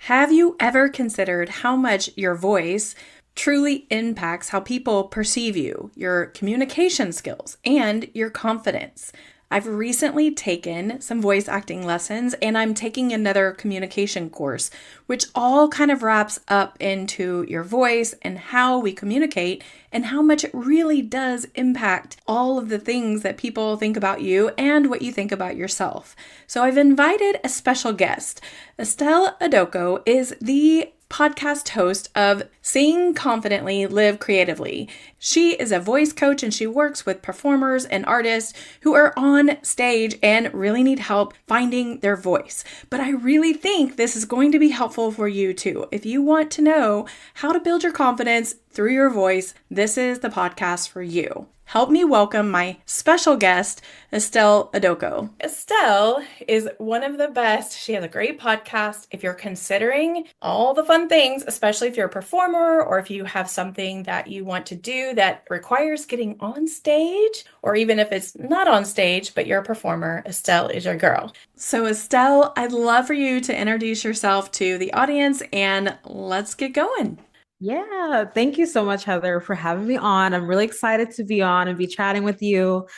Have you ever considered how much your voice truly impacts how people perceive you, your communication skills, and your confidence? I've recently taken some voice acting lessons and I'm taking another communication course, which all kind of wraps up into your voice and how we communicate and how much it really does impact all of the things that people think about you and what you think about yourself. So I've invited a special guest. Estelle Idoko is the podcast host of Sing Confidently, Live Creatively. She is a voice coach and she works with performers and artists who are on stage and really need help finding their voice. But I really think this is going to be helpful for you too. If you want to know how to build your confidence through your voice, this is the podcast for you. Help me welcome my special guest, Estelle Idoko. Estelle is one of the best. She has a great podcast. If you're considering all the fun things, especially if you're a performer or if you have something that you want to do that requires getting on stage, or even if it's not on stage, but you're a performer, Estelle is your girl. So Estelle, I'd love for you to introduce yourself to the audience and let's get going. Yeah, thank you so much, Heather, for having me on. I'm really excited to be on and be chatting with you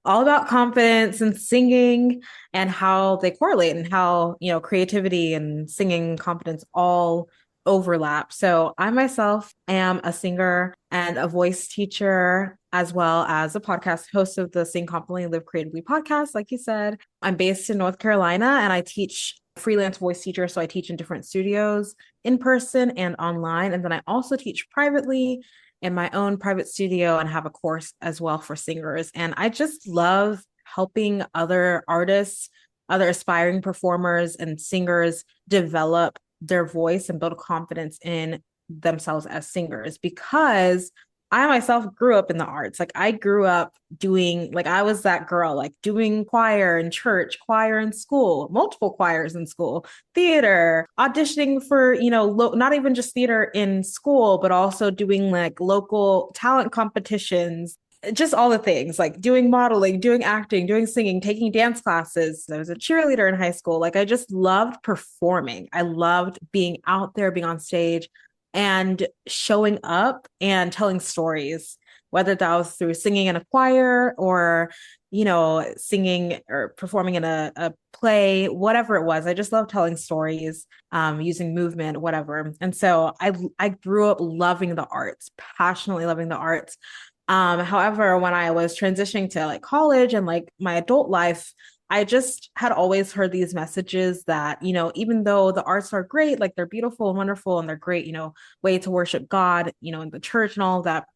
all about confidence and singing and how they correlate and how, creativity and singing confidence all overlap. So I myself am a singer and a voice teacher, as well as a podcast host of the Sing Confidently Live Creatively podcast. Like you said, I'm based in North Carolina and I teach freelance voice teacher. So I teach in different studios in person and online. And then I also teach privately in my own private studio and have a course as well for singers. And I just love helping other artists, other aspiring performers and singers develop their voice and build confidence in themselves as singers, because I myself grew up in the arts. Like I grew up doing, like I was that girl, like doing choir in church, choir in school, multiple choirs in school, theater, auditioning for, not even just theater in school, but also doing like local talent competitions, just all the things, like doing modeling, doing acting, doing singing, taking dance classes. I was a cheerleader in high school. Like I just loved performing. I loved being out there, being on stage and showing up and telling stories, whether that was through singing in a choir or, singing or performing in a play, whatever it was. I just love telling stories, using movement, whatever. And so I grew up loving the arts, passionately loving the arts. However, when I was transitioning to like college and like my adult life, I just had always heard these messages that, even though the arts are great, like they're beautiful and wonderful and they're great, way to worship God, in the church and all of that.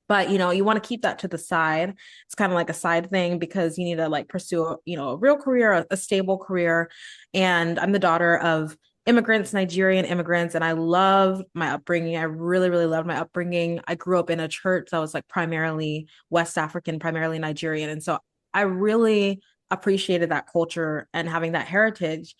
But, you want to keep that to the side. It's kind of like a side thing because you need to like pursue, a real career, a stable career. And I'm the daughter of immigrants, Nigerian immigrants, and I love my upbringing. I really, really loved my upbringing. I grew up in a church that was like primarily West African, primarily Nigerian. And so I really appreciated that culture and having that heritage.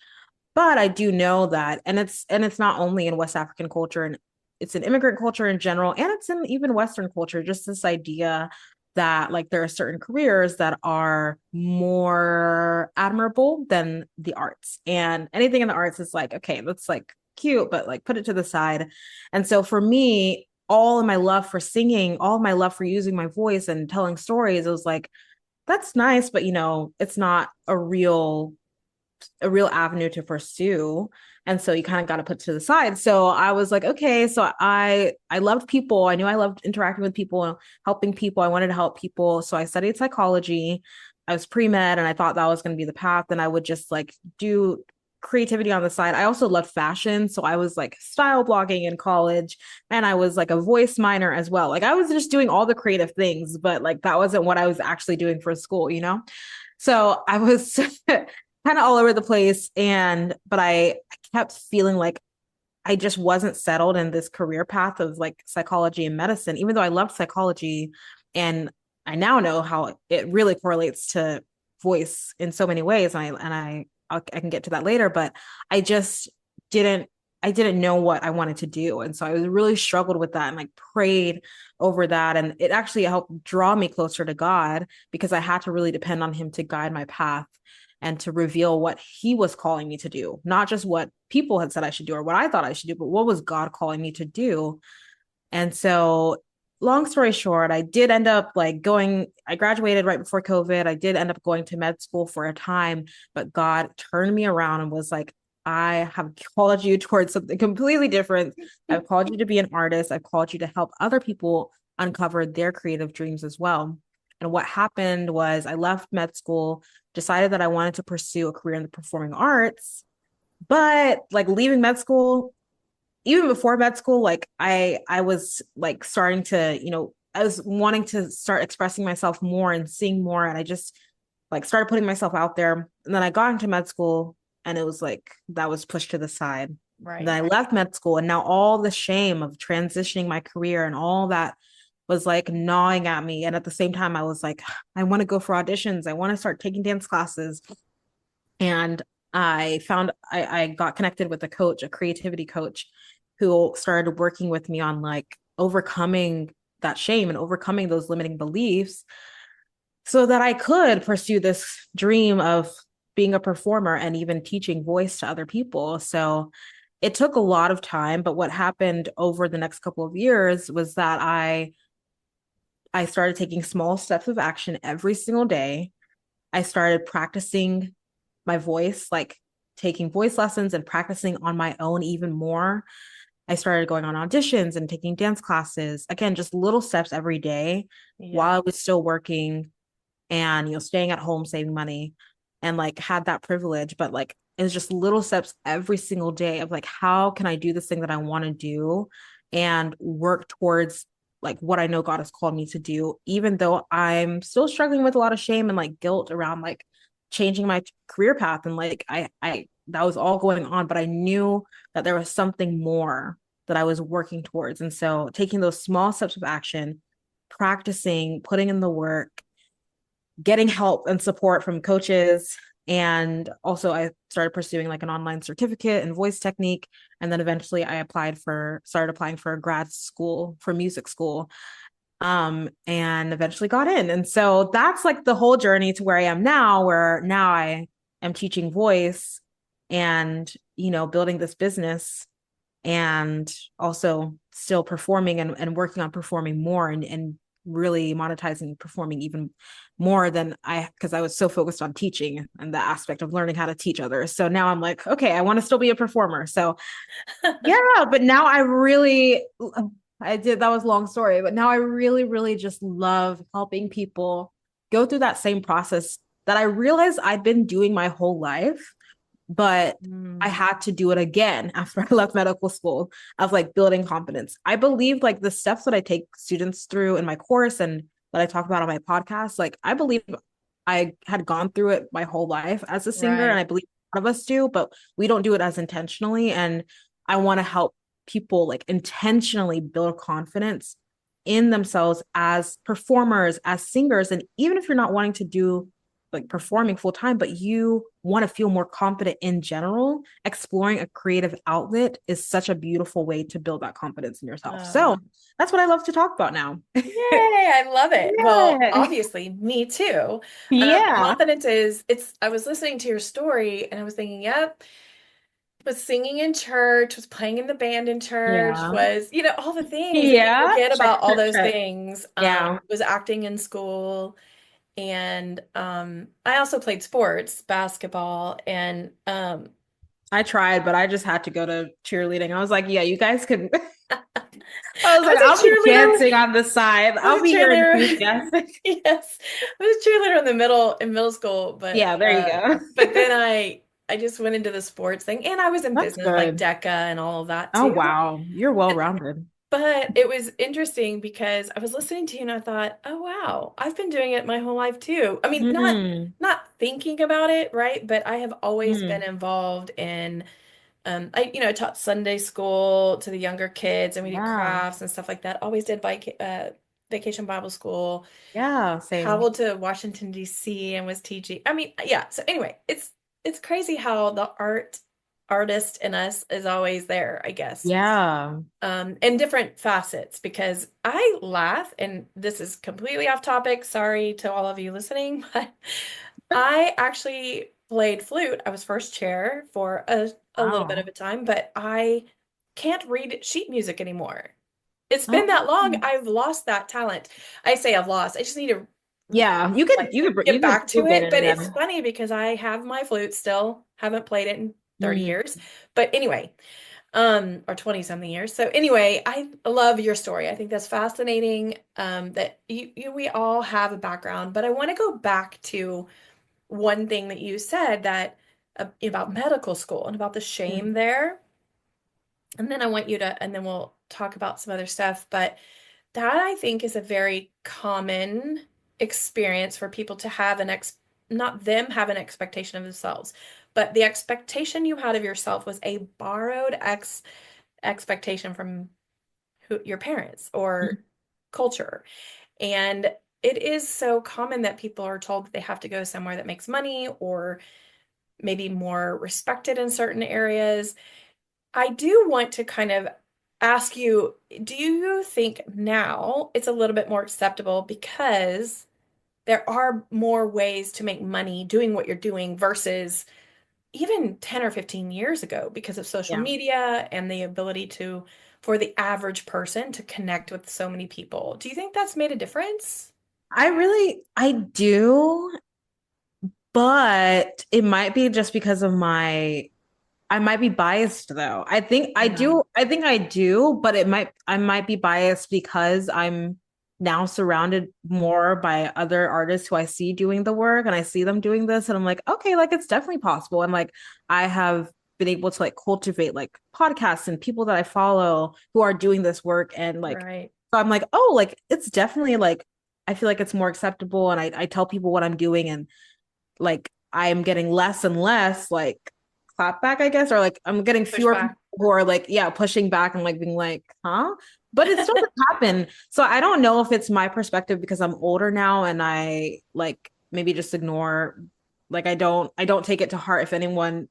But I do know that, and it's not only in West African culture, and it's an immigrant culture in general, and it's in even Western culture, just this idea that like there are certain careers that are more admirable than the arts. And anything in the arts is like, okay, that's like cute, but like put it to the side. And so for me, all of my love for singing, all of my love for using my voice and telling stories, it was like, that's nice, but it's not a real avenue to pursue. And so you kind of got to put to the side. So I was like, okay, so I loved people. I knew I loved interacting with people, helping people. I wanted to help people. So I studied psychology. I was pre-med and I thought that was going to be the path. And I would just like do creativity on the side. I also loved fashion. So I was like style blogging in college and I was like a voice minor as well. Like I was just doing all the creative things, but like that wasn't what I was actually doing for school. So I was kind of all over the place. But I kept feeling like I just wasn't settled in this career path of like psychology and medicine, even though I loved psychology. And I now know how it really correlates to voice in so many ways. I can get to that later, but I just didn't, I didn't know what I wanted to do. And so I was really struggled with that and like prayed over that. And it actually helped draw me closer to God because I had to really depend on him to guide my path. and to reveal what he was calling me to do, not just what people had said I should do or what I thought I should do, but what was God calling me to do. And so, long story short, I did end up like going, I graduated right before COVID. I did end up going to med school for a time, but God turned me around and was like, I have called you towards something completely different. I've called you to be an artist. I've called you to help other people uncover their creative dreams as well. And what happened was I left med school, decided that I wanted to pursue a career in the performing arts, but like leaving med school, even before med school, like I was like starting to, I was wanting to start expressing myself more and seeing more. And I just like started putting myself out there. And then I got into med school and it was like that was pushed to the side. And Right. then I left med school and now all the shame of transitioning my career and all that was like gnawing at me. And at the same time, I was like, I want to go for auditions. I want to start taking dance classes. And I got connected with a coach, a creativity coach, who started working with me on like overcoming that shame and overcoming those limiting beliefs so that I could pursue this dream of being a performer and even teaching voice to other people. So it took a lot of time, but what happened over the next couple of years was that I started taking small steps of action every single day. I started practicing my voice, like taking voice lessons and practicing on my own even more. I started going on auditions and taking dance classes. Again, just little steps every day while I was still working and, staying at home, saving money and like had that privilege. But like, it was just little steps every single day of like, how can I do this thing that I want to do and work towards like what I know God has called me to do, even though I'm still struggling with a lot of shame and like guilt around like changing my career path. And like, that was all going on, but I knew that there was something more that I was working towards. And so taking those small steps of action, practicing, putting in the work, getting help and support from coaches. And also I started pursuing like an online certificate in voice technique. And then eventually I started applying for a grad school for music school. And eventually got in. And so that's like the whole journey to where I am now, where now I am teaching voice and, building this business and also still performing and working on performing more and really monetizing performing even more than because I was so focused on teaching and the aspect of learning how to teach others. So now I'm like, okay, I want to still be a performer. So yeah, but now that was a long story, but now I really, really just love helping people go through that same process that I realized I'd been doing my whole life, but I had to do it again after I left medical school of like building confidence. I believe like the steps that I take students through in my course and that I talk about on my podcast, like I believe I had gone through it my whole life as a singer, and I believe a lot of us do, but we don't do it as intentionally. And I want to help people like intentionally build confidence in themselves as performers, as singers. And even if you're not wanting to do like performing full time, but you want to feel more confident in general, exploring a creative outlet is such a beautiful way to build that confidence in yourself. So that's what I love to talk about now. Yay, I love it. Well, Yeah. obviously, me too. Yeah. Confidence I was listening to your story and I was thinking, yep, was singing in church, was playing in the band in church, Yeah. was, all the things, and you Yeah. forget Check, about all check, those check. things. Yeah. Was acting in school. And I also played sports, basketball, and I tried, but I just had to go to cheerleading. I was like, yeah, you guys can. I was I like, was a I'll be cheerleader. dancing on the side. I I'll was a be here cheerleader. enthusiastic. Yes, I was a cheerleader in middle school, Yeah, there you go. but then I just went into the sports thing, and I was in That's business like good. DECA and all of that Oh, too. wow. You're well-rounded. But it was interesting because I was listening to you and I thought, oh wow, I've been doing it my whole life too. I mean, Mm, not thinking about it, right? But I have always been mm, involved in I taught Sunday school to the younger kids and we did yeah. crafts and stuff like that. Always did vacation Bible school, Yeah, same. traveled to Washington, D.C. and was teaching. I mean, yeah. So anyway, it's crazy how the artist in us is always there, I guess. Yeah. In different facets because I laugh, and this is completely off topic. Sorry to all of you listening, but I actually played flute. I was first chair for a little bit of Wow. a time, but I can't read sheet music anymore. It's been that long. Oh. I've lost that talent. I say I've lost. I just need to Yeah, like you get could back to swoop in it. it But it's again. funny because I have my flute still, haven't played it in 30 Mm, years. But anyway, or 20 something years. So anyway, I love your story. I think that's fascinating. That we all have a background, but I want to go back to one thing that you said that about medical school and about the mm, shame there. And then I want you to, and then we'll talk about some other stuff. But that I think is a very common experience for people to have not them have an expectation of themselves, but the expectation you had of yourself was a borrowed expectation from your parents mm. or culture. And it is so common that people are told that they have to go somewhere that makes money or maybe more respected in certain areas. I do want to kind of ask you, do you think now it's a little bit more acceptable because there are more ways to make money doing what you're doing versus even 10 or 15 years ago because of social Yeah. media and the ability to, for the average person to connect with so many people? Do you think that's made a difference? I do, but it might be just because of I might be biased though. Yeah, I think I do, but I might be biased because I'm now surrounded more by other artists who I see doing the work and I see them doing this and I'm like, okay, like it's definitely possible. And like I have been able to like cultivate like podcasts and people that I follow who are doing this work and like right. so I'm like, oh, like it's definitely like I feel like it's more acceptable and I tell people what I'm doing and like I'm getting less and less like clapback, I guess, or like I'm getting fewer people Pushback. who are like, yeah, pushing back and like being like, huh? But it still doesn't happen. So I don't know if it's my perspective because I'm older now and I like maybe just ignore like I don't take it to heart if anyone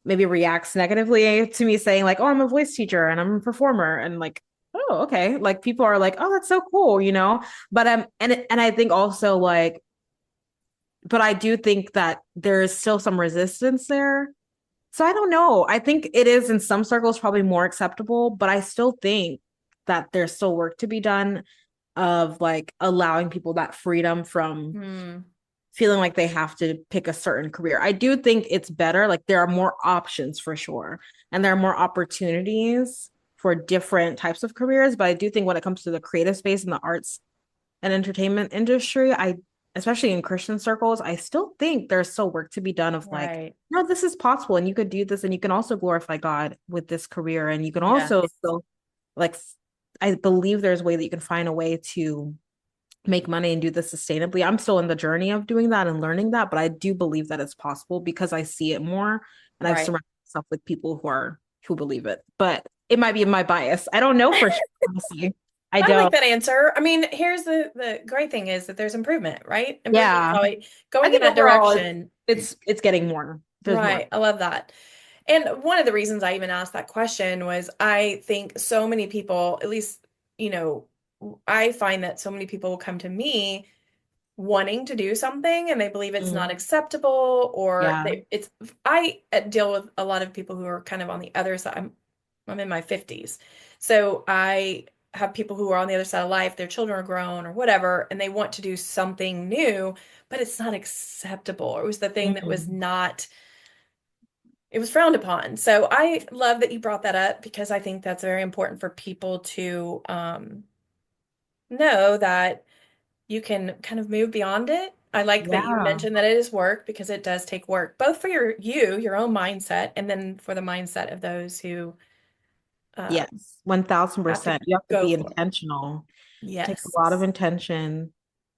maybe reacts negatively to me saying like, oh, I'm a voice teacher and I'm a performer and like, oh, okay. Like people are like, oh, that's so cool, you know? But and I think also like but I do think that there's still some resistance there. So I don't know. I think it is in some circles probably more acceptable, but I still think that there's still work to be done of like allowing people that freedom from Hmm. feeling like they have to pick a certain career. I do think it's better. Like there are more options for sure, and there are more opportunities for different types of careers. But I do think when it comes to the creative space and the arts and entertainment industry, I especially in Christian circles, I still think there's still work to be done of like, Right. no, this is possible and you could do this and you can also glorify God with this career and you can also Yes. still like I believe there's a way that you can find a way to make money and do this sustainably. I'm still in the journey of doing that and learning that, but I do believe that it's possible because I see it more and I've Right. surrounded myself with people who believe it. But it might be my bias. I don't know for sure, honestly. I I like don't. that answer. I mean, here's the great thing is that there's improvement, right? Improvement is Yeah. always I going in think that overall direction. it's getting more. There's more. Right. I love that. And one of the reasons I even asked that question was I think so many people, at least, you know, I find that so many people will come to me wanting to do something and they believe it's not Mm, acceptable or yeah. it's I deal with a lot of people who are kind of on the other side. I'm in my 50s. So I have people who are on the other side of life, their children are grown or whatever, and they want to do something new, but it's not acceptable. It was the thing that was Mm, not, it was frowned upon. So I love that you brought that up because I think that's very important for people to know that you can kind of move beyond it. I like that you yeah. mentioned that it is work because it does take work, both for your own mindset, and then for the mindset of those who uh, Yes. have to 1000%. You have to go be for it. intentional. Takes a Yes. lot of intention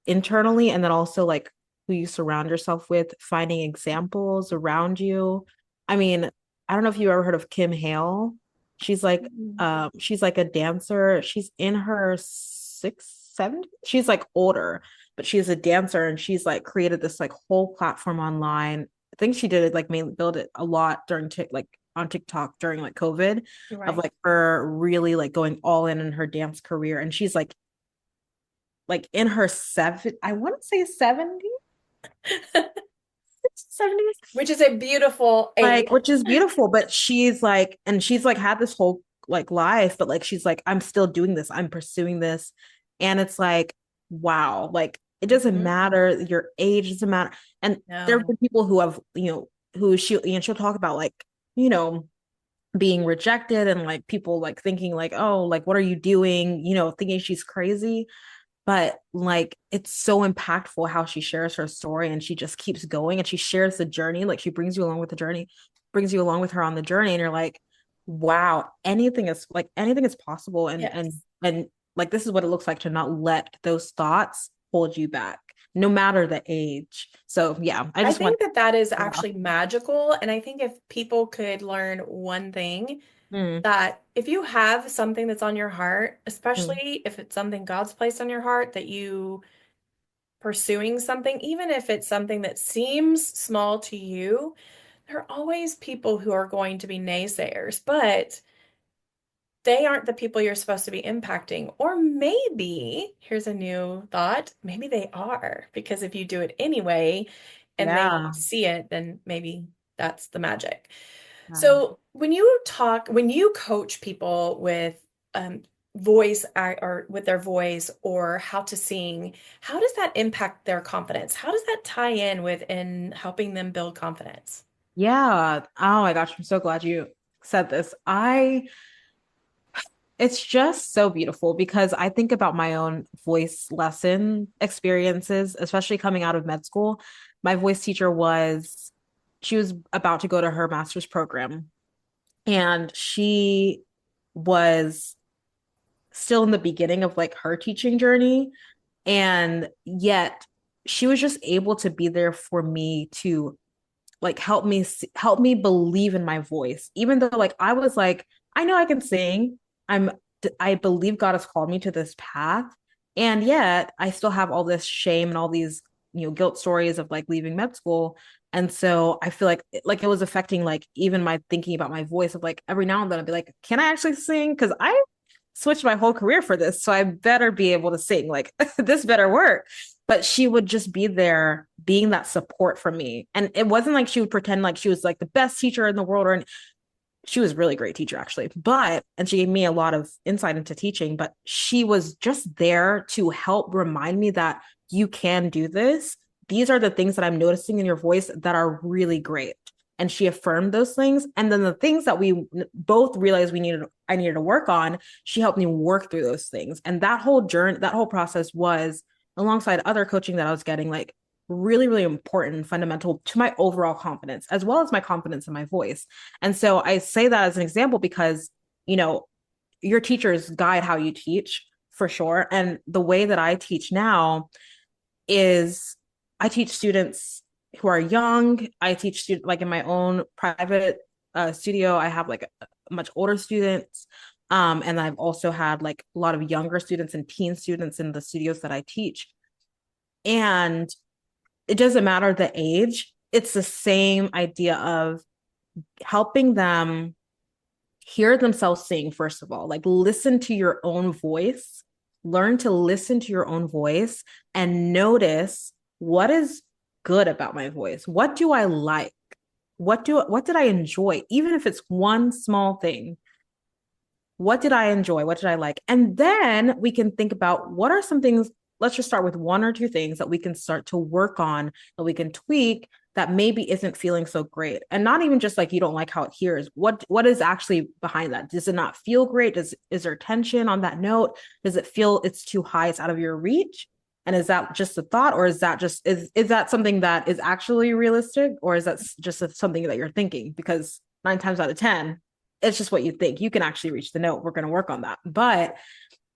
internally and then also like who you surround yourself with, finding examples around you. I mean, I don't know if you ever heard of Kim Hale. Mhm. She's like a dancer. She's in her sixth, seventh. She's like older, but she's a dancer and she's like created this like whole platform online. I think she did it like mainly build it a lot during like on TikTok during like COVID of Right. like her really like going all in her dance career. And she's like in her I want to say 70, 70s, Which is a beautiful age. like, which is beautiful, but she's like, and she's like had this whole like life, but like she's like, I'm still doing this, I'm pursuing this. And it's like, wow, like it doesn't Mhm. matter, your age doesn't matter. And there have No. been people who have, who she'll talk about like, you know, being rejected and like people like thinking like, oh, like what are you doing? Thinking she's crazy. But like it's so impactful how she shares her story and she just keeps going and she shares the journey. Like she brings you along with the journey, brings you along with her on the journey. And you're like, wow, anything is possible. Yes. And like this is what it looks like to not let those thoughts hold you back, no matter the age. So yeah, I I just want think that that is yeah. actually magical. And I think if people could learn one thing, Mm, that if you have something that's on your heart, mm. especially if it's something God's placed on your heart, that you pursuing something, even if it's something that seems small to you, there are always people who are going to be naysayers, but they aren't the people you're supposed to be impacting. Or maybe, here's a new thought, maybe they are, because if you do it anyway and they Yeah. see it, then maybe that's the magic. Yeah. So when you coach people with um, or with their voice or how to sing, how does that impact their confidence? How does that tie in helping them build confidence? Yeah. Oh my gosh, I'm so glad you said this. It's just so beautiful because I think about my own voice lesson experiences, especially coming out of med school. My voice teacher she was about to go to her master's program, and she was still in the beginning of like her teaching journey. And yet she was just able to be there for me to like help me believe in my voice, even though like I was like, I know I can sing. i'm I believe God has called me to this path, and yet I still have all this shame and all these guilt stories of like leaving med school. And so I feel like it was affecting like even my thinking about my voice of like every now and then I'd be like, can I actually sing? Because I switched my whole career for this, so I better be able to sing, like this better work. But she would just be there being that support for me. And it wasn't like she would pretend like she was like the best teacher in the world, or she was a really great teacher actually. And she gave me a lot of insight into teaching, but she was just there to help remind me that you can do this. These are the things that I'm noticing in your voice that are really great. And she affirmed those things. And then the things that we both realized I needed to work on, she helped me work through those things. And that whole journey, that whole process was alongside other coaching that I was getting, like really, really important and fundamental to my overall confidence, as well as my confidence in my voice. And so I say that as an example because, you know, your teachers guide how you teach for sure. And the way that I teach now is I teach students who are young. I teach students like in my own private studio. I have like much older students. And I've also had like a lot of younger students and teen students in the studios that I teach. And it doesn't matter the age. It's the same idea of helping them hear themselves sing, first of all, like listen to your own voice, learn to listen to your own voice and notice what is good about my voice. What do I like? What did I enjoy? Even if it's one small thing, what did I enjoy? What did I like? And then we can think about what are some things. Let's just start with one or two things that we can start to work on, that we can tweak, that maybe isn't feeling so great. And not even just like you don't like how it hears. What is actually behind that? Does it not feel great? Is there tension on that note? Does it feel it's too high, it's out of your reach? And is that just a thought, or is that just is that something that is actually realistic, or is that just something that you're thinking? Because 9 times out of 10, it's just what you think. You can actually reach the note. We're going to work on that. But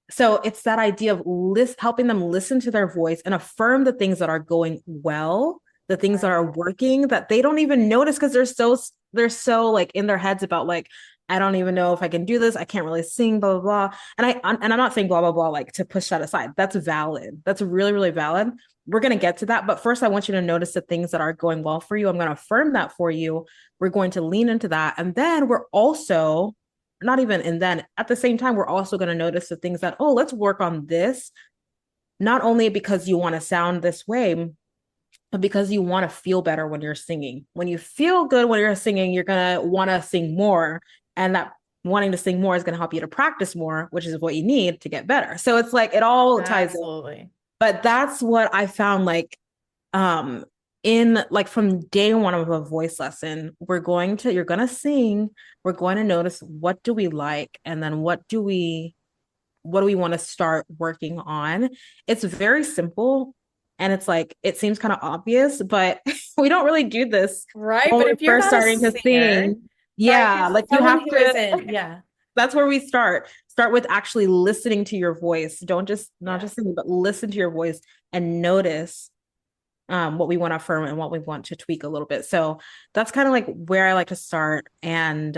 so it's that idea of helping them listen to their voice and affirm the things that are going well, the things that are working that they don't even notice because they're so like in their heads about like, I don't even know if I can do this. I can't really sing, blah, blah, blah. And I'm not saying blah, blah, blah, like to push that aside. That's valid. That's really, really valid. We're going to get to that. But first, I want you to notice the things that are going well for you. I'm going to affirm that for you. We're going to lean into that. And then we're also not even, and then at the same time, we're also going to notice the things that, oh, let's work on this. Not only because you want to sound this way, but because you want to feel better when you're singing. When you feel good when you're singing, you're going to want to sing more. And that wanting to sing more is going to help you to practice more, which is what you need to get better. So it's like it all ties in. Absolutely. But that's what I found like um in like from day one of a voice lesson, you're going to sing, we're going to notice what do we like and then what do we want to start working on. It's very simple and it's like it seems kind of obvious, but we don't really do this Right. when But we're if you're first not a starting to singer, sing. right? Yeah, If like you someone have who to isn't, yeah. that's where we start with actually listening to your voice. Don't just not Yeah. just sing, but listen to your voice and notice what we want to affirm and what we want to tweak a little bit. So that's kind of like where I like to start. And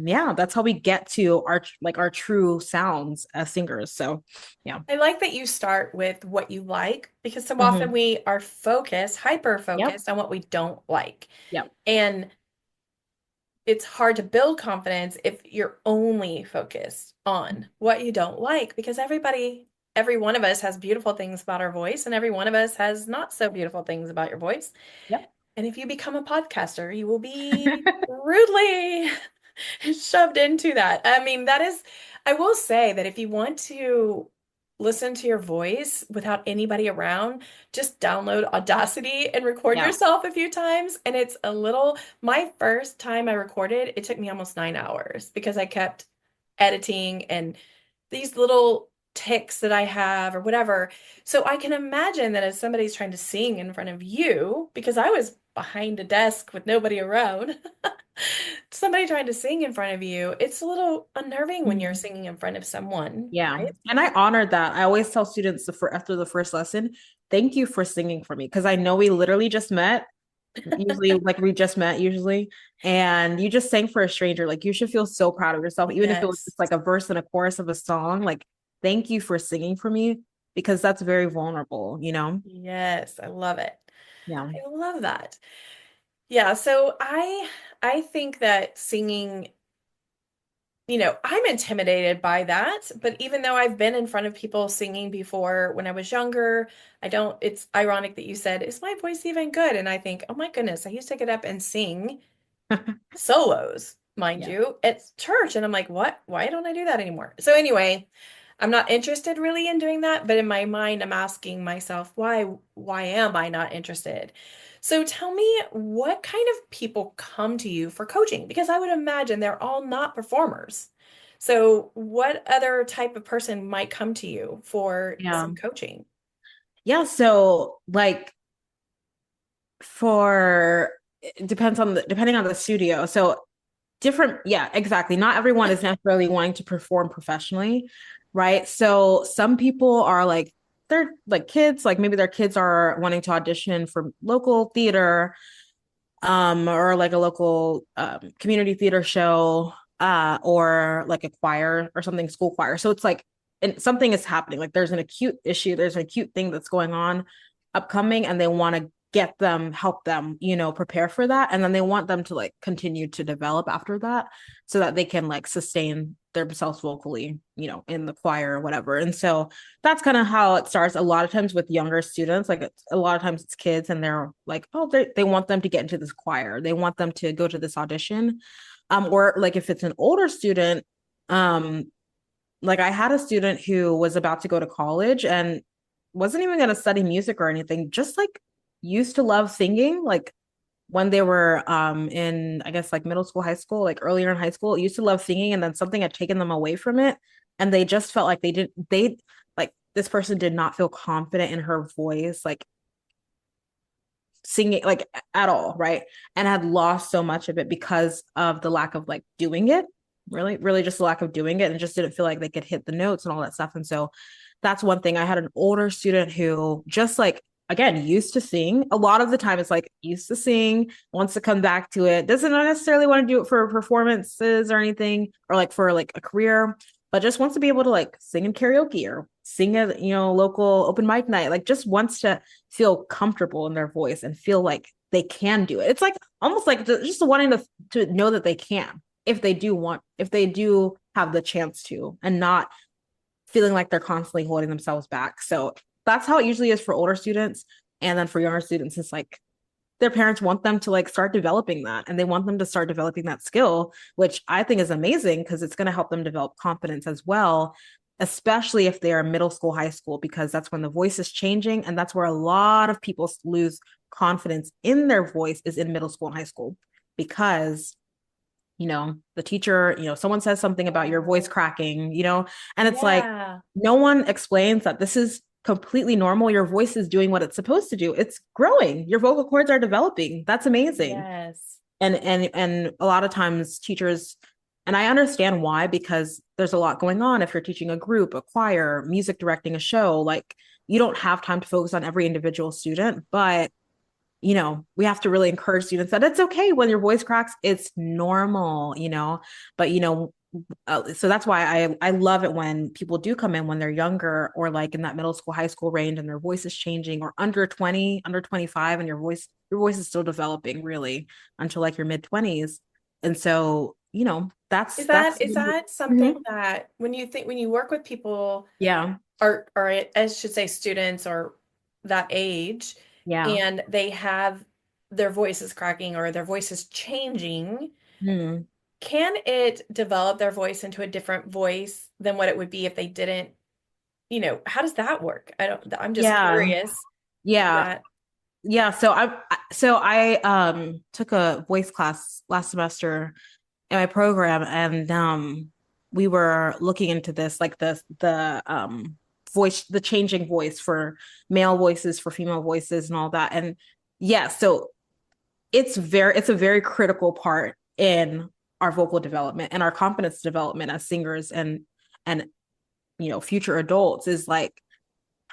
yeah, that's how we get to our true sounds as singers. So yeah. I like that you start with what you like because so often Hmm. we are focused, hyper Yep. focused on what we don't like. Yep. And it's hard to build confidence if you're only focused on what you don't like because every one of us has beautiful things about our voice and every one of us has not so beautiful things about your voice. Yep. And if you become a podcaster, you will be rudely shoved into that. I mean, I will say that if you want to listen to your voice without anybody around, just download Audacity and record Yeah. yourself a few times. And my first time I recorded, it took me almost 9 hours because I kept editing and these little ticks that I have or whatever. So I can imagine that if somebody's trying to sing in front of you, because I was behind a desk with nobody around, somebody trying to sing in front of you, it's a little unnerving when you're Mhm. singing in front of someone, Yeah. right? And I honor that. I always tell students after the first lesson, thank you for singing for me. Because I know we literally just met usually like we just met usually and you just sang for a stranger, like you should feel so proud of yourself even if it was Yes. just like a verse and a chorus of a song. Like thank you for singing for me because that's very vulnerable, you know. Yes, I love it. Yeah. I love that. Yeah, so I think that singing, I'm intimidated by that, but even though I've been in front of people singing before when I was younger, it's ironic that you said, "Is my voice even good?" And I think, "Oh my goodness, I used to get up and sing solos, mind Yeah. you, at church." And I'm like, what? Why don't I do that anymore? So anyway, I'm not interested really in doing that, but in my mind, I'm asking myself, why am I not interested? So tell me, what kind of people come to you for coaching? Because I would imagine they're all not performers. So what other type of person might come to you for Yeah. some coaching? Yeah, so like for it depends on depending on the studio. So different, yeah, exactly. Not everyone is necessarily wanting to perform professionally, right? So some people are like they're like kids, like maybe their kids are wanting to audition for local theater, or like a local community theater show, or like a choir or something, school choir. So it's like and something is happening. Like there's an acute issue, there's an acute thing that's going on upcoming, and they want to help them, prepare for that. And then they want them to like continue to develop after that so that they can like sustain themselves vocally, in the choir or whatever. And so that's kind of how it starts a lot of times with younger students. Like a lot of times it's kids and they're like, oh, they want them to get into this choir. They want them to go to this audition. Or like if it's an older student, um, like I had a student who was about to go to college and wasn't even going to study music or anything, just like used to love singing. Like when they were in I guess like middle school, high school, like earlier in high school, used to love singing and then something had taken them away from it and they just felt like they like this person did not feel confident in her voice like singing like at all, right? And had lost so much of it because of the lack of like doing it, really just the lack of doing it, and just didn't feel like they could hit the notes and all that stuff. And so that's one thing. I had an older student who just like again used to sing. A lot of the time it's like used to sing, wants to come back to it, doesn't necessarily want to do it for performances or anything or like for like a career, but just wants to be able to like sing in karaoke or sing at local open mic night, like just wants to feel comfortable in their voice and feel like they can do it. It's like almost like just wanting to know that they can if they do have the chance to, and not feeling like they're constantly holding themselves back. So that's how it usually is for older students. And then for younger students, it's like their parents want them to like start developing that, and they want them to start developing that skill, which I think is amazing because it's going to help them develop confidence as well, especially if they are middle school, high school, because that's when the voice is changing. And that's where a lot of people lose confidence in their voice, is in middle school and high school, because the teacher, someone says something about your voice cracking, and it's like, Yeah. no one explains that this is completely normal. Your voice is doing what it's supposed to do. It's growing. Your vocal cords are developing. That's amazing. Yes. And a lot of times teachers, and I understand why, because there's a lot going on. If you're teaching a group, a choir, music directing a show, like you don't have time to focus on every individual student, but we have to really encourage students that it's okay when your voice cracks. It's normal, but so that's why I love it when people do come in when they're younger, or like in that middle school, high school range, and their voice is changing, or under 20, under 25, and your voice is still developing really until like your mid 20s. And so, that's Is that something Mhm. that when you work with people, Yeah. or I should say students or that age, Yeah. and they have their voices cracking or their voices changing, Mm. can it develop their voice into a different voice than what it would be if they didn't, how does that work? I'm just Yeah. curious. Yeah. That Yeah. So I took a voice class last semester in my program, and we were looking into this, like the voice, the changing voice for male voices, for female voices, and all that. And yeah, so it's a very critical part in our vocal development and our confidence development as singers, and future adults, is like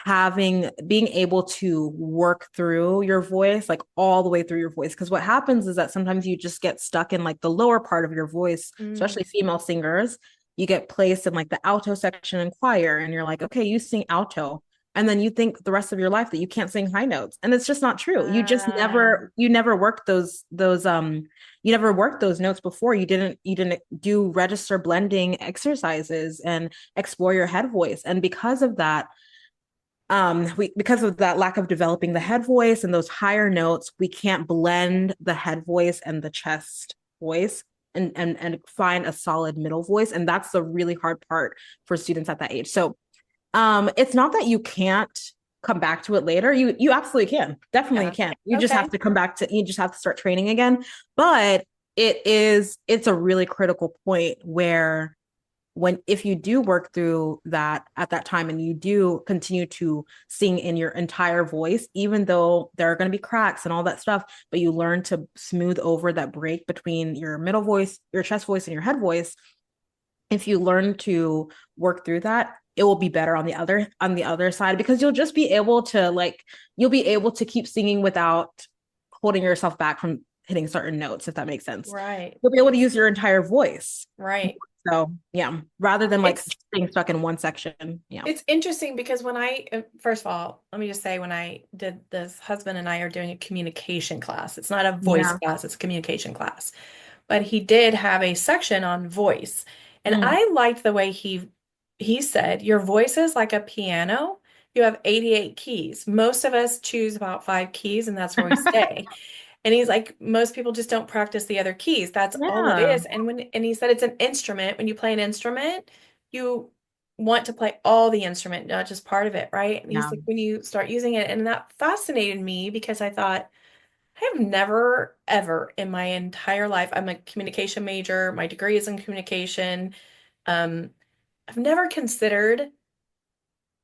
being able to work through your voice, like all the way through your voice. Because what happens is that sometimes you just get stuck in like the lower part of your voice, mm, especially female singers. You get placed in like the alto section in choir, and you're like, okay, you sing alto. And then you think the rest of your life that you can't sing high notes. And it's just not true. uh, You never worked you never worked those notes before. You didn't do register blending exercises and explore your head voice. And because of that lack of developing the head voice and those higher notes, we can't blend the head voice and the chest voice, and find a solid middle voice. And that's the really hard part for students at that age. So it's not that you can't come back to it later. You absolutely can. Definitely yeah. can. You just have Okay. to you just have to start training again. But it's a really critical point where, if you do work through that at that time, and you do continue to sing in your entire voice, even though there are going to be cracks and all that stuff, but you learn to smooth over that break between your middle voice, your chest voice, and your head voice. If you learn to work through that, it will be better on the other side, because you'll be able to keep singing without holding yourself back from hitting certain notes, if that makes sense. Right. You'll be able to use your entire voice. Right. So yeah, rather than like It's staying stuck in one section. Yeah. It's interesting because first of all, let me just say, when I did this, husband and I are doing a communication class. It's not a voice Yeah. class, it's a communication class. But he did have a section on voice. And Mm. I liked the way he said, your voice is like a piano. You have 88 keys. Most of us choose about 5 keys, and that's where we stay. And he's like, most people just don't practice the other keys. That's all it Yeah. is. And he said it's an instrument. When you play an instrument, you want to play all the instrument, not just part of it, right? And he's Yeah. like, when you start using it, and that fascinated me because I thought, I have never, ever in my entire life, I'm a communication major, my degree is in communication. Um, I've never considered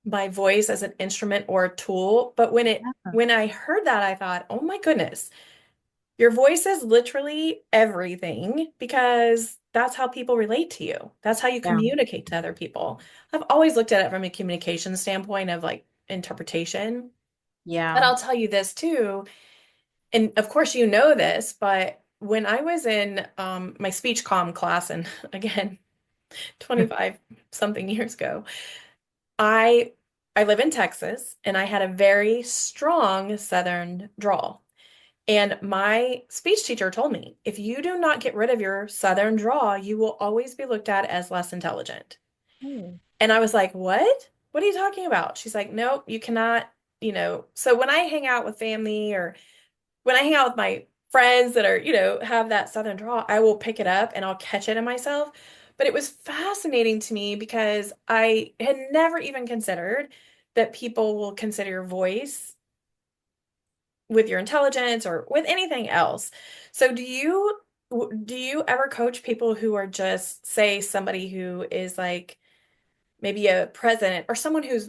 my voice as an instrument or a tool, but when I heard that, I thought, oh my goodness, your voice is literally everything, because that's how people relate to you. That's how you Yeah. communicate to other people. I've always looked at it from a communication standpoint of like interpretation. But Yeah. I'll tell you this too, and of course you know this, but when I was in my speech comm class, and again, 25 something years ago, I I live in Texas, and I had a very strong Southern drawl. And my speech teacher told me, if you do not get rid of your Southern drawl, you will always be looked at as less intelligent. Hmm. And I was like, what? What are you talking about? She's like, nope, you cannot. so when I hang out with family or when I hang out with my friends that are, have that Southern drawl, I will pick it up and I'll catch it in myself. But it was fascinating to me because I had never even considered that people will consider your voice with your intelligence or with anything else. So do you ever coach people who are just, say, somebody who is like maybe a president or someone who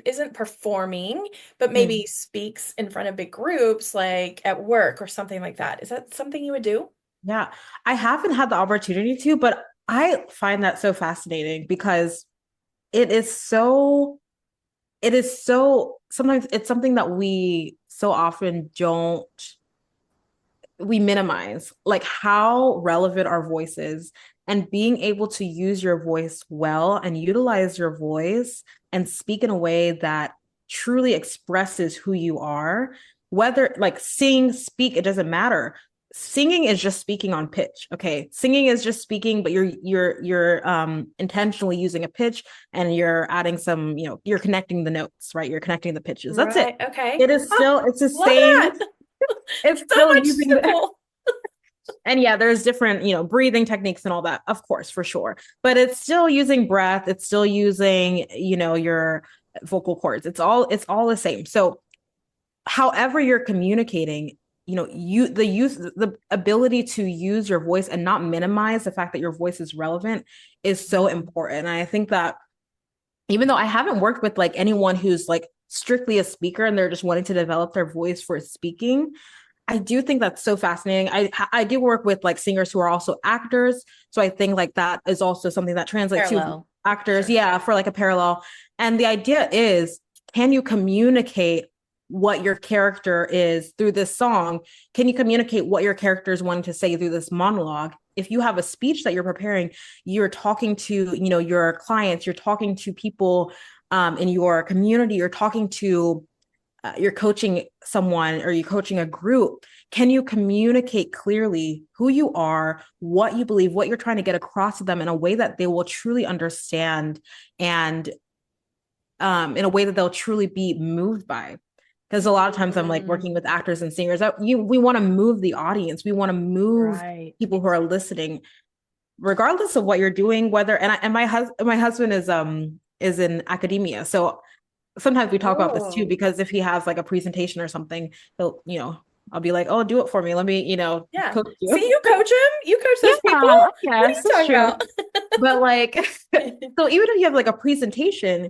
isn't performing, but Mm. maybe speaks in front of big groups, like at work or something like that? Is that something you would do? Yeah, I haven't had the opportunity to, but I find that so fascinating because it is so, sometimes it's something that we so often don't, we minimize, like how relevant our voice is, and being able to use your voice well and utilize your voice and speak in a way that truly expresses who you are, whether like sing, speak, it doesn't matter. Singing is just speaking on pitch. Okay, singing is just speaking, but you're intentionally using a pitch, and you're adding some, you're connecting the notes, right? You're connecting the pitches. That's it. Right. Okay. It is Ah, still, it's the love same, that. it's So still much using the, simple. and yeah, there's different, breathing techniques and all that, of course, for sure. But it's still using breath, it's still using, your vocal cords. It's all the same. So however you're communicating, the ability to use your voice and not minimize the fact that your voice is relevant is so important. And I think that even though I haven't worked with like anyone who's like strictly a speaker and they're just wanting to develop their voice for speaking, I do think that's so fascinating. I do work with like singers who are also actors, so I think like that is also something that translates to Parallel. actors. Sure. Yeah, for like a parallel. And the idea is, can you communicate what your character is through this song? Can you communicate what your character is wanting to say through this monologue? If you have a speech that you're preparing, you're talking to, your clients, you're talking to people in your community, you're coaching someone or you're coaching a group. Can you communicate clearly who you are, what you believe, what you're trying to get across to them in a way that they will truly understand, and in a way that they'll truly be moved by? Because a lot of times I'm like Mm, working with actors and singers, we want to move the audience, we want to move right. people who are listening, regardless of what you're doing. Whether and my husband is in academia, so sometimes we talk about this too, Oh, because if he has like a presentation or something, he'll, I'll be like, oh, do it for me. Let me, yeah. coach See, you. you coach him. You coach those people. Yeah, What are yes, you that's talking true. about? But like, so even if you have like a presentation,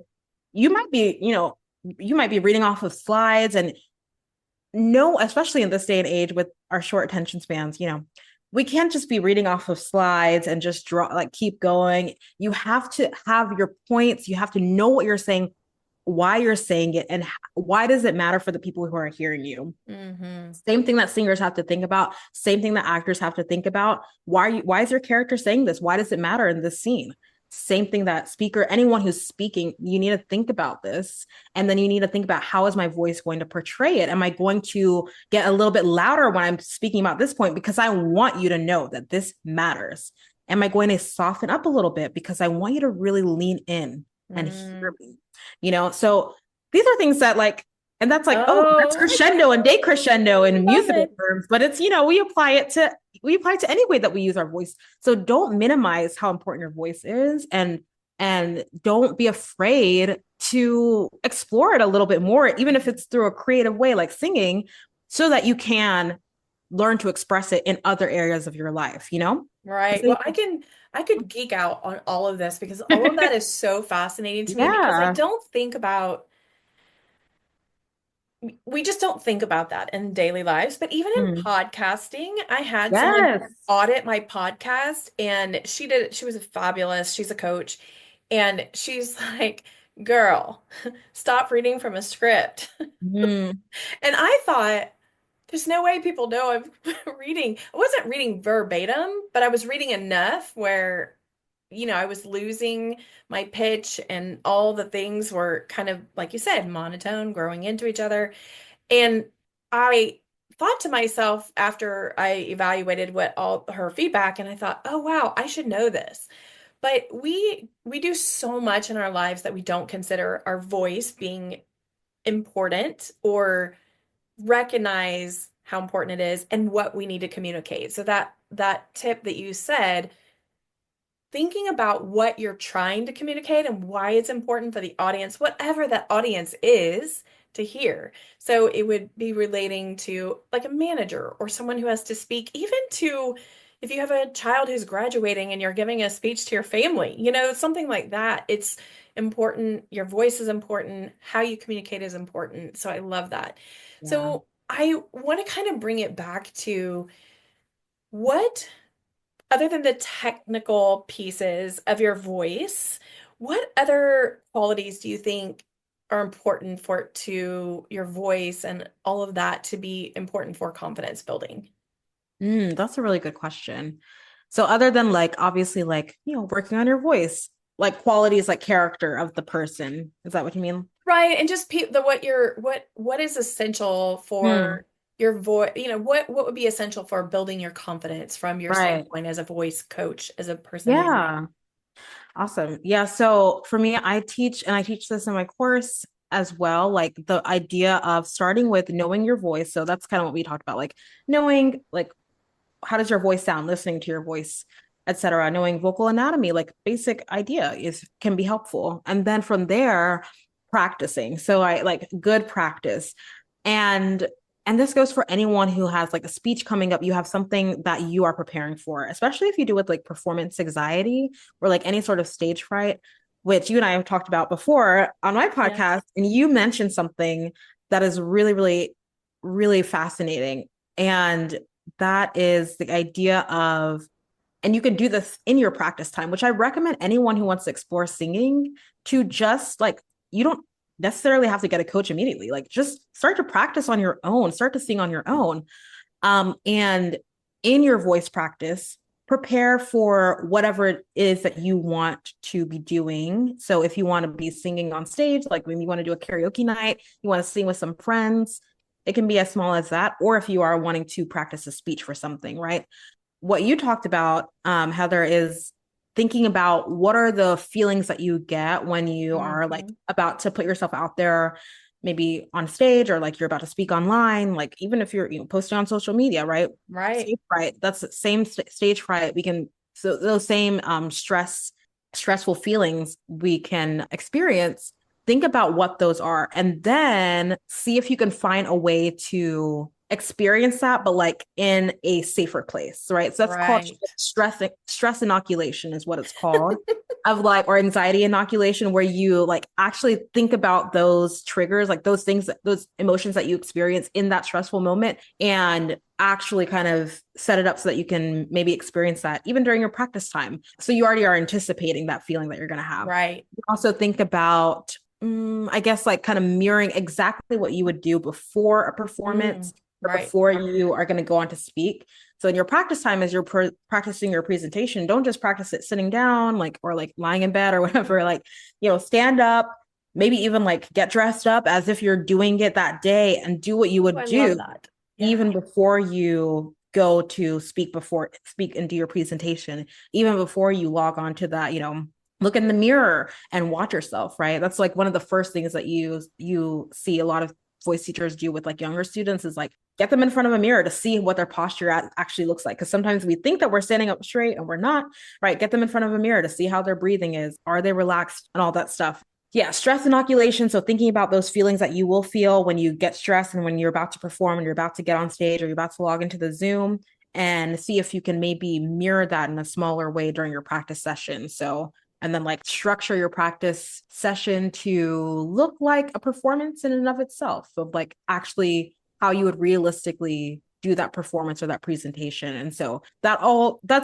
you might be, you might be reading off of slides, and no, especially in this day and age with our short attention spans, we can't just be reading off of slides and just draw, like keep going. You have to have your points. You have to know what you're saying, why you're saying it, and why does it matter for the people who are hearing you. Hmm. Same thing that singers have to think about, same thing that actors have to think about. Why is your character saying this? Why does it matter in this scene? Same thing that speaker, anyone who's speaking, you need to think about this. And then you need to think about, how is my voice going to portray it? Am I going to get a little bit louder when I'm speaking about this point because I want you to know that this matters? Am I going to soften up a little bit because I want you to really lean in and hear Mm. me? So these are things that like, and that's like, oh, that's Oh, crescendo and decrescendo in love musical it. terms, but it's, we apply it to any way that we use our voice. So don't minimize how important your voice is, and don't be afraid to explore it a little bit more, even if it's through a creative way like singing, so that you can learn to express it in other areas of your life. Right. So, Well, I could geek out on all of this because all of that is so fascinating to me because I yeah. don't think about we just don't think about that in daily lives. But even in Mm. podcasting, I had someone Yes. audit my podcast and she was fabulous. She's a coach and she's like, "Girl, stop reading from a script." Mm. And I thought, there's no way people know I'm reading. I wasn't reading verbatim, but I was reading enough where, I was losing my pitch and all the things were kind of, like you said, monotone, growing into each other. And I thought to myself after I evaluated what all her feedback, and I thought, oh wow, I should know this. But we do so much in our lives that we don't consider our voice being important or recognize how important it is and what we need to communicate. So that tip that you said, thinking about what you're trying to communicate and why it's important for the audience, whatever that audience is, to hear. So it would be relating to like a manager or someone who has to speak, even to if you have a child who's graduating and you're giving a speech to your family, something like that. It's important. Your voice is important. How you communicate is important. So I love that. Yeah. So I want to kind of bring it back to what other than the technical pieces of your voice, what other qualities do you think are important for to your voice and all of that to be important for confidence building? That's a really good question. So other than like obviously like, working on your voice, like qualities like character of the person, is that what you mean? Right, and just the what is essential Hmm. for your voice, what would be essential for building your confidence from your Right. standpoint as a voice coach, as a person who Yeah. Awesome. Yeah. So for me, I teach this in my course as well, like the idea of starting with knowing your voice. So that's kind of what we talked about, like knowing like how does your voice sound, listening to your voice, etc. Knowing vocal anatomy, like basic idea is can be helpful. And then from there, practicing. So I like good practice. And and this goes for anyone who has like a speech coming up, you have something that you are preparing for, especially if you do with like performance anxiety or like any sort of stage fright, which you and I have talked about before on my Yes. podcast. And you mentioned something that is really, really, really fascinating. And that is the idea of, and you can do this in your practice time, which I recommend anyone who wants to explore singing to just like, you don't necessarily have to get a coach immediately. Like just start to practice on your own, start to sing on your own. And in your voice practice, prepare for whatever it is that you want to be doing. So if you want to be singing on stage, like when you want to do a karaoke night, you want to sing with some friends, it can be as small as that. Or if you are wanting to practice a speech for something, right? What you talked about, Heather, is thinking about what are the feelings that you get when you are like Mhm. about to put yourself out there, maybe on stage or like you're about to speak online, like even if you're posting on social media, right? Right. Stage fright, that's the same stage fright. We can so those same stressful feelings we can experience. Think about what those are, and then see if you can find a way to experience that, but like in a safer place, right? So that's called Right. stress inoculation is what it's called, of like, or anxiety inoculation, where you like actually think about those triggers, like those things, those emotions that you experience in that stressful moment, and actually kind of set it up so that you can maybe experience that even during your practice time. So you already are anticipating that feeling that you're going to have. Right. Also think about I guess like kind of mirroring exactly what you would do before a performance or Right. before you are going to go on to speak. So in your practice time, as you're practicing your presentation, don't just practice it sitting down, like or like lying in bed or whatever. Like, stand up, maybe even like get dressed up as if you're doing it that day, and do what you Oh, would I love do that. Yeah. even before you go to speak and do your presentation, even before you log on to that, look in the mirror and watch yourself, right? That's like one of the first things that you see a lot of voice teachers do with like younger students is like get them in front of a mirror to see what their posture actually looks like, because sometimes we think that we're standing up straight and we're not, right? Get them in front of a mirror to see how their breathing is, are they relaxed, and all that stuff. Yeah, stress inoculation. So thinking about those feelings that you will feel when you get stressed and when you're about to perform and you're about to get on stage or you're about to log into the Zoom, and see if you can maybe mirror that in a smaller way during your practice session. So, and then like structure your practice session to look like a performance in and of itself, of like actually how you would realistically do that performance or that presentation. And so that's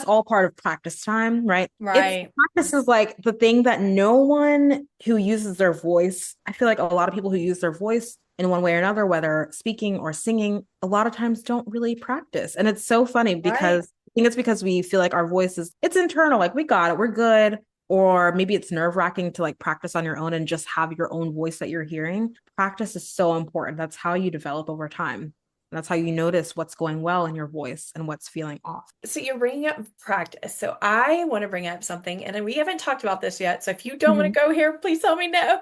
all part of practice time, right? It's Right. practice is like the thing that no one who uses their voice, I feel like a lot of people who use their voice in one way or another, whether speaking or singing, a lot of times don't really practice. And it's so funny Right. because I think it's because we feel like our voice is, it's internal, like we got it, we're good. Or maybe it's nerve wracking to like practice on your own and just have your own voice that you're hearing. Practice is so important. That's how you develop over time. That's how you notice what's going well in your voice and what's feeling off. So you're bringing up practice. So I want to bring up something, and we haven't talked about this yet. So if you don't want Mhm. to go here, please tell me no.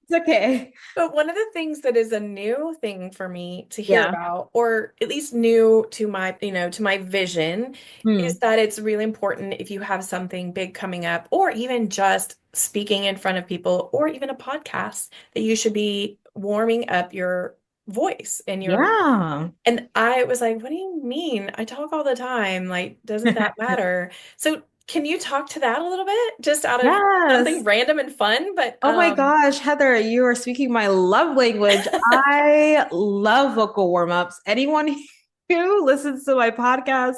It's okay. But one of the things that is a new thing for me to hear Yeah. about, or at least new to my, to my vision, is Hmm. that it's really important if you have something big coming up, or even just speaking in front of people, or even a podcast, that you should be warming up your voice and your, Yeah. and I was like, what do you mean? I talk all the time. Like, doesn't that matter? So can you talk to that a little bit? Just out of something Yes. random and fun, but Oh my gosh, Heather, you are speaking my love language. I love vocal warm-ups. Anyone who listens to my podcast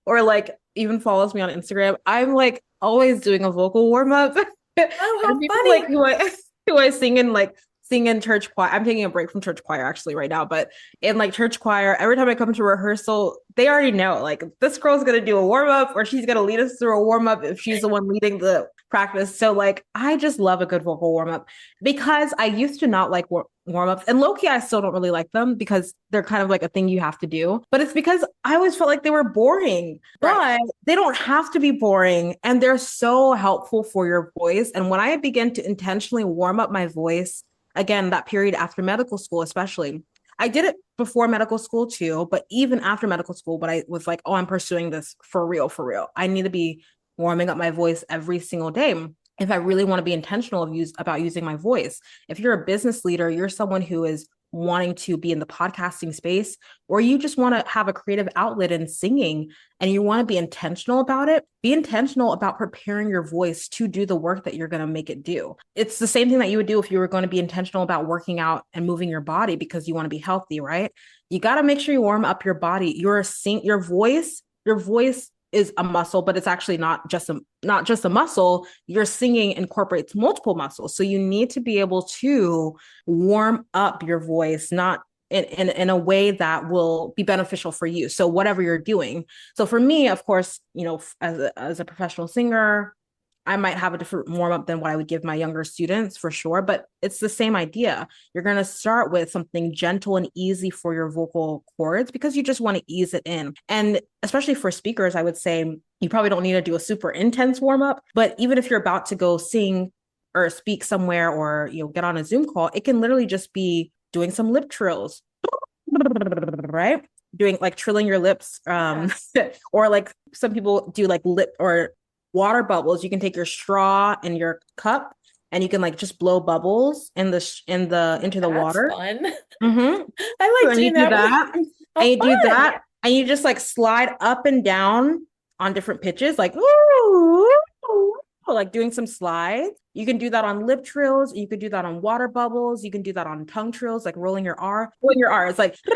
or like even follows me on Instagram, I'm like always doing a vocal warm-up. oh, And how people like funny. who I sing in church choir. I'm taking a break from church choir actually right now, but in like church choir, every time I come to rehearsal, they already know like this girl's gonna do a warm-up or she's gonna lead us through a warm-up if she's the one leading the practice. So like I just love a good vocal warm-up because I used to not like warm-ups and low-key I still don't really like them because they're kind of like a thing you have to do. But it's because I always felt like they were boring. Right. But they don't have to be boring and they're so helpful for your voice. And when I begin to intentionally warm up my voice, again, that period after medical school, especially, I did it before medical school too, but even after medical school, but I was like, oh, I'm pursuing this for real, for real. I need to be warming up my voice every single day if I really want to be intentional about using my voice. If you're a business leader, you're someone who is wanting to be in the podcasting space, or you just want to have a creative outlet in singing and you want to be intentional about it, be intentional about preparing your voice to do the work that you're going to make it do. It's the same thing that you would do if you were going to be intentional about working out and moving your body because you want to be healthy, right? You got to make sure you warm up your body. Your voice is a muscle, but it's actually not just a muscle. Your singing incorporates multiple muscles. So you need to be able to warm up your voice, not in a way that will be beneficial for you. So whatever you're doing. So for me, of course, as a professional singer, I might have a different warm up than what I would give my younger students for sure, but it's the same idea. You're going to start with something gentle and easy for your vocal cords because you just want to ease it in. And especially for speakers, I would say you probably don't need to do a super intense warm up, but even if you're about to go sing or speak somewhere or get on a Zoom call, it can literally just be doing some lip trills, right? Doing like trilling your lips, Yeah. or like some people do like lip or water bubbles. You can take your straw and your cup and you can like just blow bubbles into the That's water. fun. Mm-hmm. I like And you doing do that that, with and how you do fun. that, and you just like slide up and down on different pitches, like ooh, like doing some slides. You can do that on lip trills. You could do that on water bubbles. You can do that on tongue trills, like rolling your R. Rolling your R. It's like so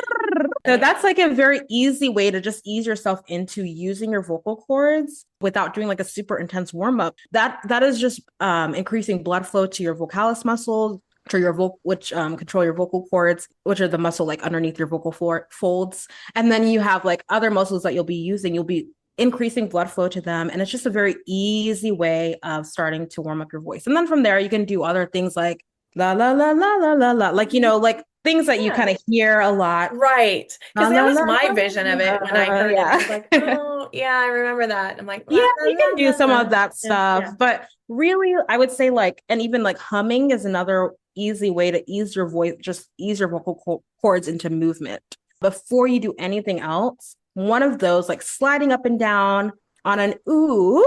Funny. that's like a very easy way to just ease yourself into using your vocal cords without doing like a super intense warm up. That is just increasing blood flow to your vocalis muscles, to your which control your vocal cords, which are the muscle like underneath your vocal folds. And then you have like other muscles that you'll be using. You'll be increasing blood flow to them, and it's just a very easy way of starting to warm up your voice. And then from there, you can do other things like la la la la la la la, like like things that you Yeah. kind of hear a lot. Right. La Because that la was la my vision of it la, when I heard it. I yeah. was like, oh, yeah, I remember that. I'm like, Yeah, la, la, you can do la, some la, of la. that Yeah, stuff, yeah. but really, I would say like, and even like humming is another easy way to ease your voice, just ease your vocal cords into movement. Before you do anything else, one of those like sliding up and down on an ooh,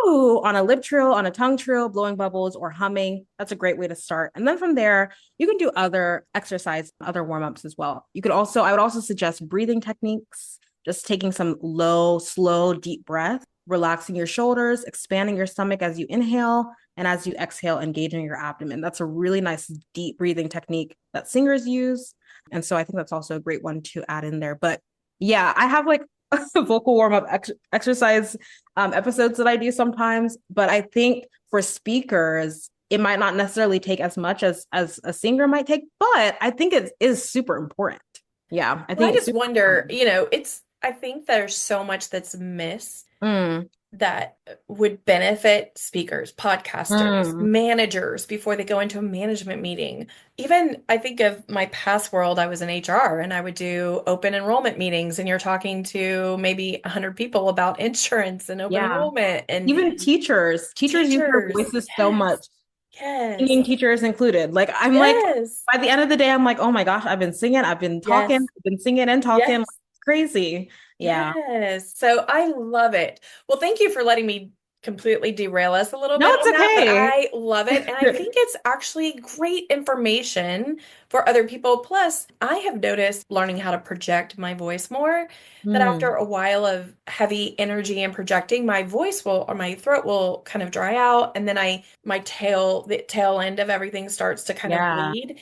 ooh, on a lip trill, on a tongue trill, blowing bubbles or humming. That's a great way to start. And then from there, you can do other exercise, other warm-ups as well. I would also suggest breathing techniques, just taking some low, slow, deep breath, relaxing your shoulders, expanding your stomach as you inhale, and as you exhale, engaging your abdomen. That's a really nice deep breathing technique that singers use. And so I think that's also a great one to add in there. But yeah, I have like vocal warm-up exercise episodes that I do sometimes, but I think for speakers, it might not necessarily take as much as a singer might take, but I think it is super important. Yeah, I Well, I think it's just super wonder, important. I think there's so much that's missed Mm, that would benefit speakers, podcasters, mm. managers before they go into a management meeting. Even I think of my past world, I was in HR and I would do open enrollment meetings, and you're talking to maybe 100 people about insurance and open Yeah. enrollment and Even teachers use their teachers. voices so Yes. much. Singing Yes. teachers included. Like, I'm like, Yes. by the end of the day, I'm like, oh my gosh, I've been singing, I've been talking, Yes. I've been singing and talking. Like, Yes. it's crazy. Yeah. Yes. So I love it. Well, thank you for letting me completely derail us a little No, bit it's on that, but okay. I love it. And I think it's actually great information for other people. Plus, I have noticed learning how to project my voice more, that after Mm, a while of heavy energy and projecting, my voice will, or my throat will kind of dry out. And then the tail end of everything starts to kind of yeah. bleed.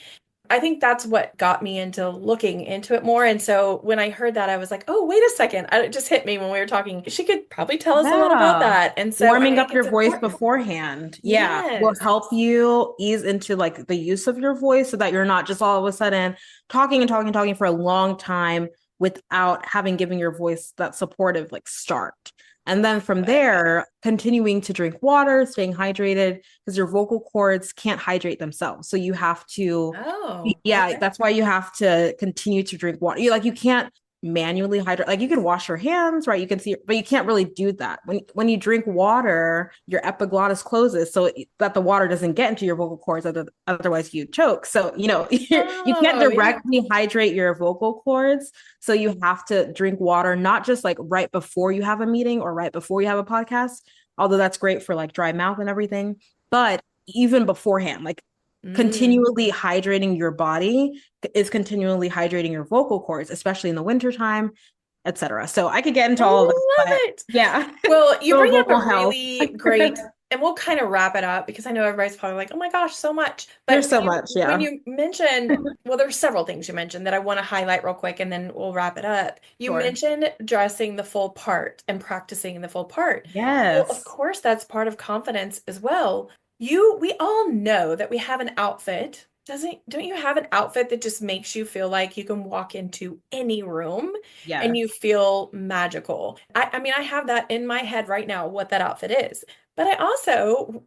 I think that's what got me into looking into it more. And so when I heard that, I was like, oh, wait a second. It just hit me when we were talking. She could probably tell us a lot about Yeah. that. And so I Warming think up it's your voice important. beforehand. Yeah. Will Yes. help you ease into like the use of your voice so that you're not just all of a sudden talking and talking and talking for a long time without having given your voice that supportive like start. And then from there, continuing to drink water, staying hydrated, because your vocal cords can't hydrate themselves. So you have to, Oh, yeah, okay. that's why you have to continue to drink water. You can't manually hydrate. Like you can wash your hands, right? You can see, but you can't really do that. When you drink water, your epiglottis closes so that the water doesn't get into your vocal cords. Otherwise, you choke. So you can't Oh, yeah. directly hydrate your vocal cords. So you have to drink water, not just like right before you have a meeting or right before you have a podcast, although that's great for like dry mouth and everything, but even beforehand, like Mm. continually hydrating your body is continually hydrating your vocal cords, especially in the wintertime, etc. So I could get I into all of this, love but it. yeah, Well, you little bring up vocal a health. really great, and we'll kind of wrap it up because I know everybody's probably like, oh my gosh, so much. But There's so much, when yeah. you mentioned, well, there's several things you mentioned that I want to highlight real quick and then we'll wrap it up. You Sure. mentioned dressing the full part and practicing the full part. Well, of Yes. course, that's part of confidence as well. We all know that we have an outfit. Don't you have an outfit that just makes you feel like you can walk into any room and you Yes. feel magical? I mean, I have that in my head right now, what that outfit is. But I also,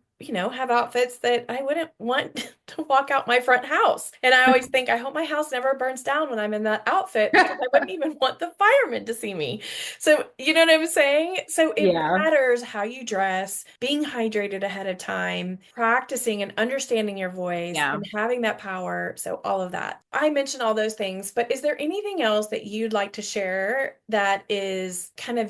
have outfits that I wouldn't want to walk out my front house. And I always think, I hope my house never burns down when I'm in that outfit because I wouldn't even want the firemen to see me. So, you know what I'm saying? So it Yeah. matters how you dress, being hydrated ahead of time, practicing and understanding your voice Yeah. and having that power. So all of that. I mentioned all those things, but is there anything else that you'd like to share that is kind of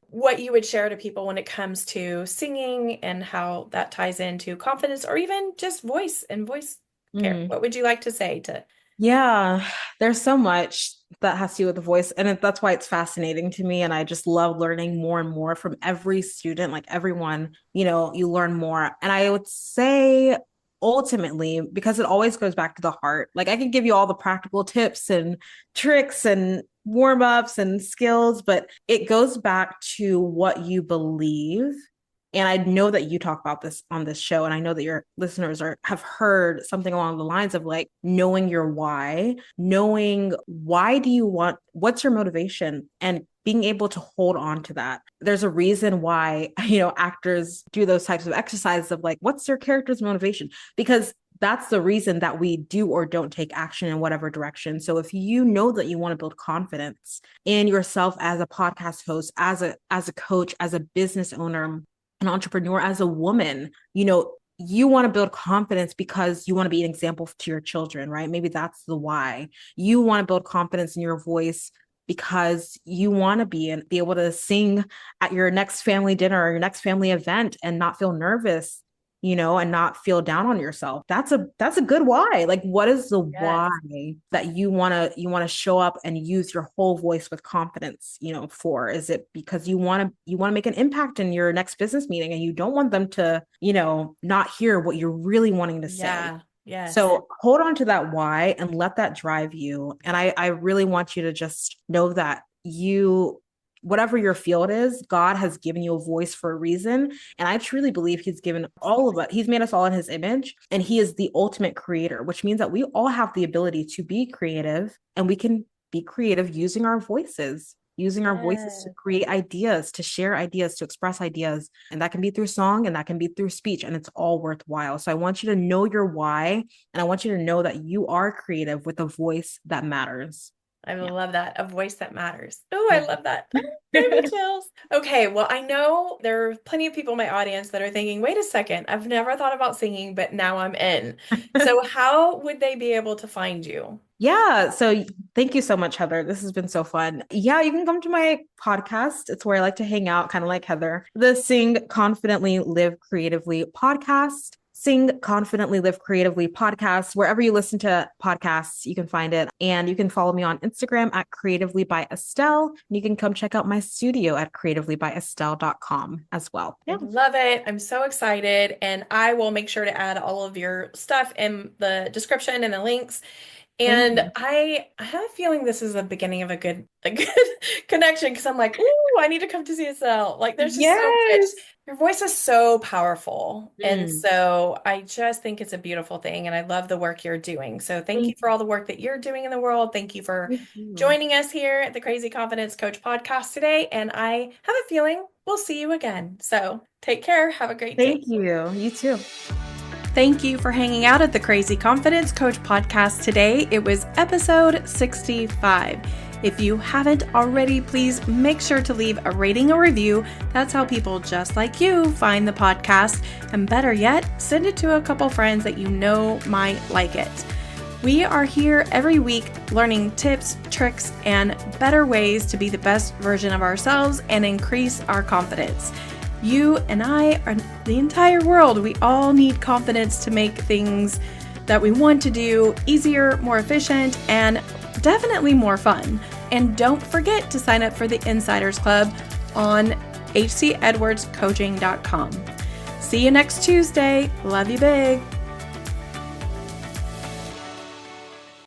what you would share to people when it comes to singing and how that ties into confidence or even just voice and voice care? Mm. What would you like to say to? Yeah, there's so much that has to do with the voice, and that's why it's fascinating to me. And I just love learning more and more from every student, like everyone, you learn more. And I would say ultimately, because it always goes back to the heart, like I could give you all the practical tips and tricks and warm-ups and skills, but it goes back to what you believe. And I know that you talk about this on this show, and I know that your listeners have heard something along the lines of like knowing your why, knowing why do you want, what's your motivation, and being able to hold on to that. There's a reason why, actors do those types of exercises of like, what's their character's motivation? Because that's the reason that we do or don't take action in whatever direction. So if you know that you want to build confidence in yourself as a podcast host, as a coach, as a business owner, an entrepreneur, as a woman, you want to build confidence because you want to be an example to your children, right? Maybe that's the why. You want to build confidence in your voice because you want to be able to sing at your next family dinner or your next family event and not feel nervous, and not feel down on yourself. That's a good why. Like, what is the why Yes. that you want to show up and use your whole voice with confidence, for? Is it because you want to make an impact in your next business meeting and you don't want them to, not hear what you're really wanting to say? Yeah. Yes. So hold on to that why and let that drive you. And I really want you to just know that whatever your field is, God has given you a voice for a reason. And I truly believe He's given all of us, He's made us all in His image, and He is the ultimate creator, which means that we all have the ability to be creative, and we can be creative using our voices. Using our voices to Yes. create ideas, to share ideas, to express ideas. And that can be through song and that can be through speech. And it's all worthwhile. So I want you to know your why. And I want you to know that you are creative with a voice that matters. I Yeah. love that. A voice that matters. Oh, I love that. Gave me chills. Okay, well, I know there are plenty of people in my audience that are thinking, wait a second, I've never thought about singing, but now I'm in. So how would they be able to find you? Yeah. So thank you so much, Heather. This has been so fun. Yeah, you can come to my podcast. It's where I like to hang out, kind of like Heather. The Sing Confidently Live Creatively podcast. Sing Confidently Live Creatively podcast. Wherever you listen to podcasts, you can find it. And you can follow me on Instagram at Creatively by Estelle. And you can come check out my studio at creativelybystelle.com as well. I love it. I'm so excited. And I will make sure to add all of your stuff in the description and the links. And I have a feeling this is the beginning of a good connection because I'm like, ooh, I need to come to CSL. Like there's just so much. Yes. Your voice is so powerful. And Mm. so I just think it's a beautiful thing. And I love the work you're doing. So thank you for all the work that you're doing in the world. Thank you for Thank you. joining us here at the Crazy Confidence Coach podcast today. And I have a feeling we'll see you again. So take care. Have a great day. Thank you. You too. Thank you for hanging out at the Crazy Confidence Coach podcast today. It was episode 65. If you haven't already, please make sure to leave a rating or review. That's how people just like you find the podcast. And better yet, send it to a couple friends that you know might like it. We are here every week learning tips, tricks, and better ways to be the best version of ourselves and increase our confidence. You and I are the entire world. We all need confidence to make things that we want to do easier, more efficient, and definitely more fun. And don't forget to sign up for the Insiders Club on hcedwardscoaching.com. See you next Tuesday. Love you big.